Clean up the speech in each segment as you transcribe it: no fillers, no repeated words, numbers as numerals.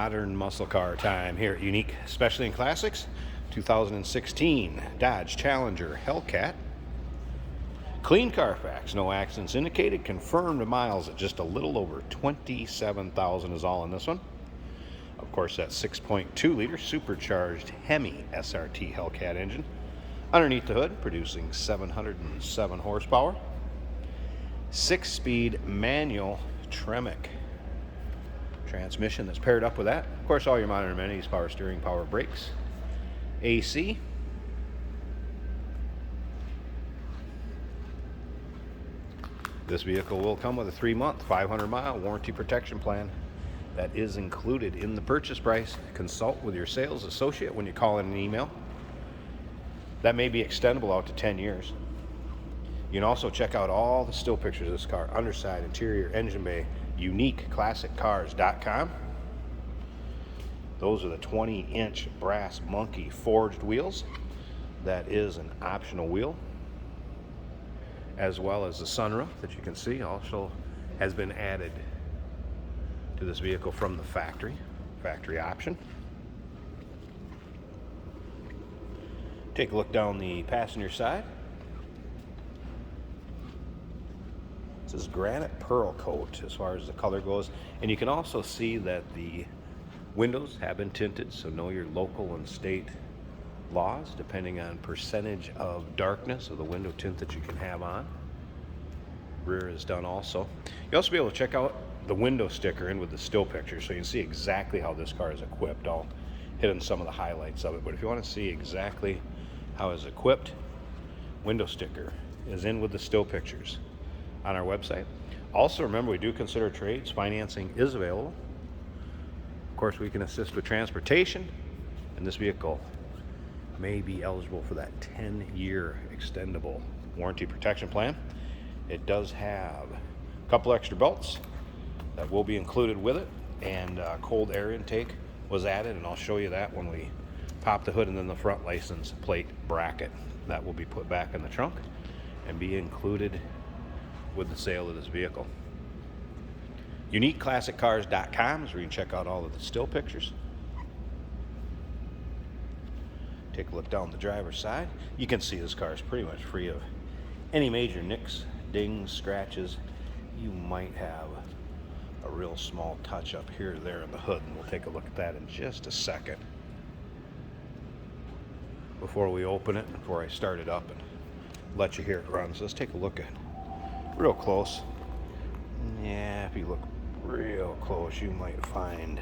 modern muscle car time here at Unique Specialty and Classics. 2016 Dodge Challenger Hellcat. Clean Carfax, no accidents indicated, confirmed miles at just a little over 27,000 is all in this one. Of course, that 6.2 liter supercharged Hemi SRT Hellcat engine underneath the hood, producing 707 horsepower. 6-speed manual Tremec transmission that's paired up with that. Of course, all your modern amenities: power steering, power brakes, AC. This vehicle will come with a 3-month, 500-mile warranty protection plan that is included in the purchase price. Consult with your sales associate when you call in an email. That may be extendable out to 10 years. You can also check out all the still pictures of this car: underside, interior, engine bay, uniqueclassiccars.com. Those are the 20-inch brass monkey forged wheels. That is an optional wheel, as well as the sunroof that you can see also has been added to this vehicle from the factory option. Take a look down the passenger side. This is granite pearl coat as far as the color goes, and you can also see that the windows have been tinted, so know your local and state laws depending on percentage of darkness of the window tint that you can have on. Rear is done also. You'll also be able to check out the window sticker in with the still picture, so you can see exactly how this car is equipped. I'll hit on some of the highlights of it, but if you want to see exactly how it's equipped, window sticker is in with the still pictures on our website. Also, remember, we do consider trades. Financing is available. Of course, we can assist with transportation, and this vehicle may be eligible for that 10-year extendable warranty protection plan. It does have a couple extra belts that will be included with it, and cold air intake was added, and I'll show you that when we pop the hood, and then the front license plate bracket that will be put back in the trunk and be included with the sale of this vehicle. UniqueClassicCars.com is where you can check out all of the still pictures. Take a look down the driver's side. You can see this car is pretty much free of any major nicks, dings, scratches. You might have a real small touch up here or there in the hood, and we'll take a look at that in just a second. Before we open it, before I start it up and let you hear it run, so let's take a look at it real close. Yeah, if you look real close, you might find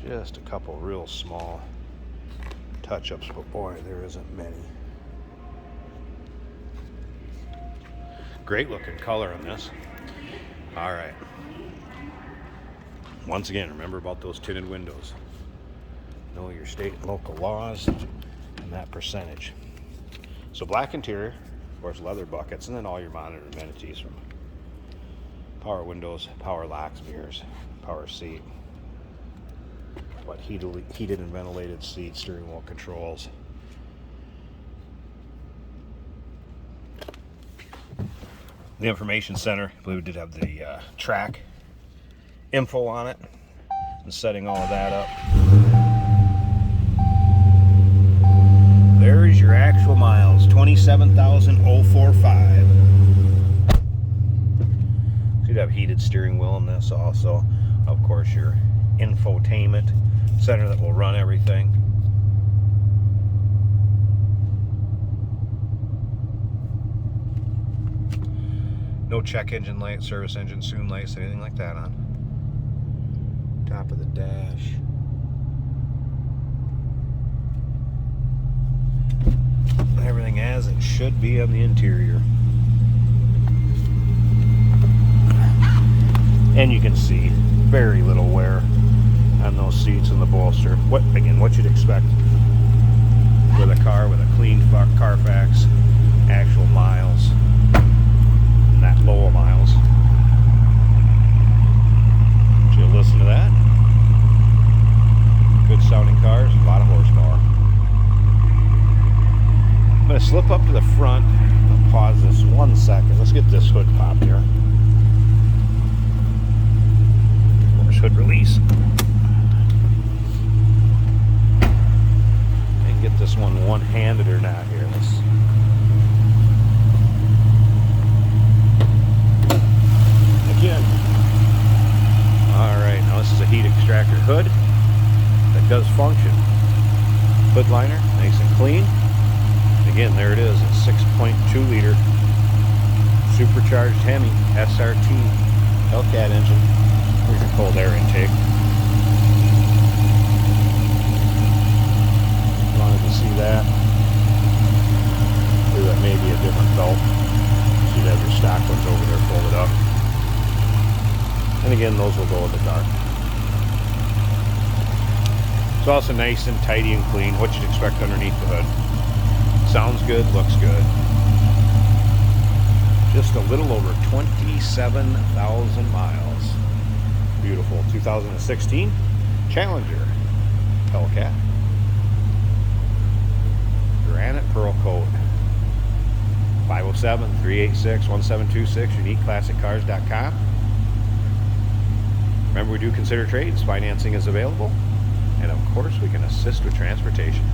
just a couple real small touch-ups, but boy, there isn't many. Great looking color on this. All right. Once again, remember about those tinted windows. Know your state and local laws and that percentage. So black interior, of course, leather buckets, and then all your modern amenities from power windows, power locks, mirrors, power seat, heated and ventilated seats, steering wheel controls. The information center, I believe we did have the track info on it, and setting all of that up. There's your actual miles, 27,045. So you'd have heated steering wheel in this also. Of course, your infotainment center that will run everything. No check engine light, service engine soon lights, anything like that on. Top of the dash. Everything as it should be on the interior. And you can see very little wear on those seats and the bolster. What you'd expect with a car with a clean Carfax, actual miles, and that low miles. But you listen to that. Good sounding cars, a lot of horsepower. I'm going to slip up to the front. I'll pause this 1 second. Let's get this hood popped here. Of course, hood release. supercharged Hemi SRT Hellcat engine. Here's your cold air intake. Wanted to see that. Or that may be a different belt. So you'd have your stock ones over there folded up. And again, those will go in the dark. It's also nice and tidy and clean, what you'd expect underneath the hood. Sounds good, looks good. Just a little over 27,000 miles. Beautiful 2016 Challenger Hellcat. Granite pearl coat. 507-386-1726, uniqueclassiccars.com. Remember, we do consider trades. Financing is available. And of course, we can assist with transportation.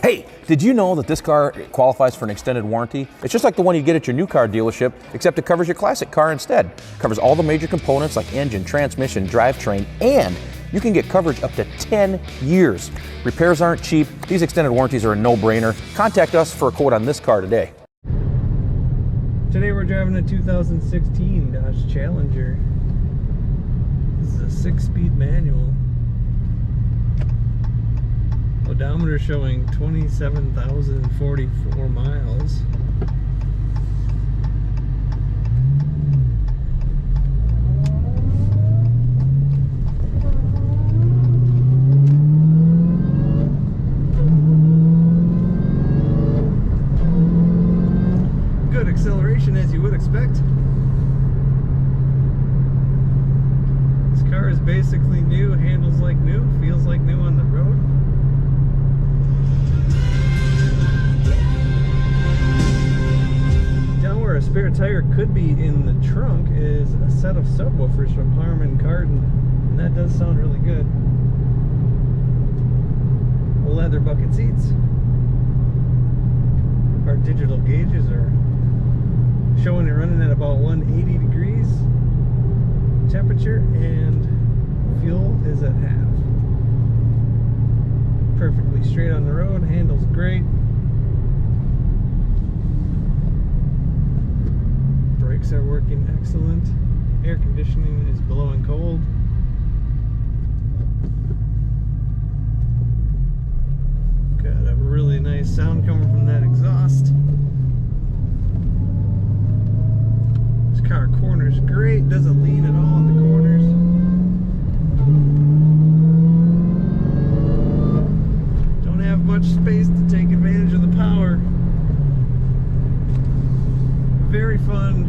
Hey, did you know that this car qualifies for an extended warranty? It's just like the one you get at your new car dealership, except it covers your classic car instead. It covers all the major components like engine, transmission, drivetrain, and you can get coverage up to 10 years. Repairs aren't cheap. These extended warranties are a no-brainer. Contact us for a quote on this car today. Today we're driving a 2016 Dodge Challenger. This is a 6-speed manual. Odometer showing 27,044 miles. Good acceleration, as you would expect. This car is basically new, handles like new, feels like new on the road. Down where a spare tire could be in the trunk is a set of subwoofers from Harman Kardon, and that does sound really good. Leather bucket seats. Our digital gauges are showing it running at about 180 degrees temperature, and fuel is at half. Perfectly straight on the road, handles great. Brakes are working excellent. Air conditioning is blowing cold. Got a really nice sound coming from that exhaust. This car corners great, doesn't lean at all in the corners. Don't have much space to take advantage of the power. Very fun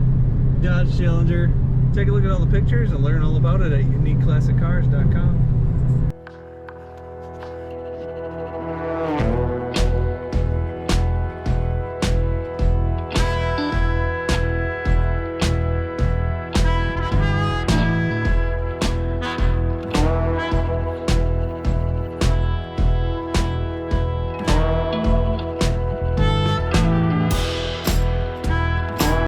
Dodge Challenger. Take a look at all the pictures and learn all about it at uniqueclassiccars.com.